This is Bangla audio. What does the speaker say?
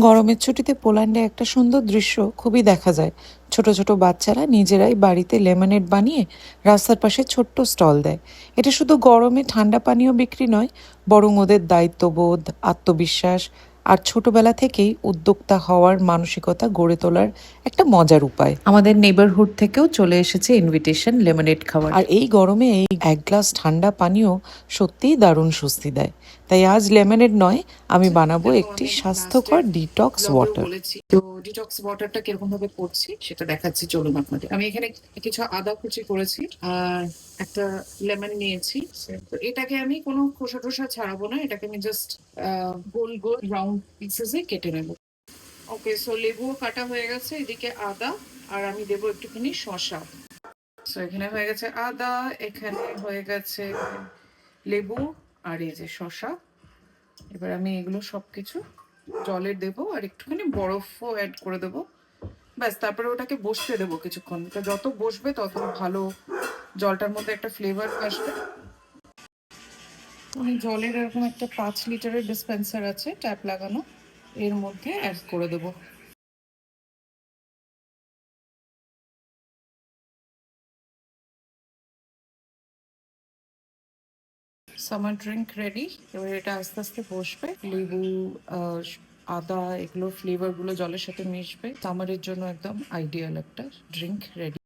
গরমের ছুটিতে পোল্যান্ডে একটা সুন্দর দৃশ্য খুবই দেখা যায়। ছোট ছোট বাচ্চারা নিজেরাই বাড়িতে লেমনেড বানিয়ে রাস্তার পাশে ছোট্ট স্টল দেয়। এটা শুধু গরমে ঠান্ডা পানীয় বিক্রি নয়, বরং ওদের দায়িত্ববোধ, আত্মবিশ্বাস আর ছোটবেলা থেকেই উদ্যোক্তা হওয়ার মানসিকতা গড়ে তোলার একটা মজার উপায়। আমাদের নেবারহুড থেকেও চলে এসেছে ইনভিটেশন লেমনেড খাওয়ার, আর এই গরমে এই এক গ্লাস ঠান্ডা পানীয় সত্যিই দারুণ স্বস্তি দেয়। তাই আজ লেমনেড নয়, আমি বানাবো একটি স্বাস্থ্যকর ডিটক্স ওয়াটার। তো ডিটক্স ওয়াটারটা কিরকম ভাবে করছি সেটা দেখাচ্ছি, চলুন আপনাদের। আমি এখানে কিছু আদা কুচি করেছি আর একটা লেমন নিয়েছি। তো এটাকে আমি কোনো খোসা টোসা ছাড়াবো না, এটাকে আমি জাস্ট গোল গোল রাউন্ড পিসেসে কেটে নেবো। ওকে, সো লেবু কাটা হয়ে গেছে, এদিকে আদা, আর আমি দেবো একটুখানি শসা। সো এখানে হয়ে গেছে আদা, এখানে হয়ে গেছে লেবু, আর এই যে শসা। এবার আমি এগুলো সবকিছু জলে দেবো আর একটুখানি বরফও অ্যাড করে দেবো। ব্যাস, তারপরে ওটাকে বসতে দেবো কিছুক্ষণ। তো যত বসবে তত ভালো জলটার মধ্যে একটা ফ্লেভার আসবে। আমি জলের এরকম একটা 5 লিটারের ডিসপেন্সার আছে ট্যাপ লাগানো, এর মধ্যে অ্যাড করে দেবো। Summer drink ready. এবার এটা আস্তে আস্তে বসবে, লেবু, আদা, এগুলো ফ্লেভারগুলো জলের সাথে মিশবে। সামারের জন্য একদম আইডিয়াল একটা ড্রিঙ্ক রেডি।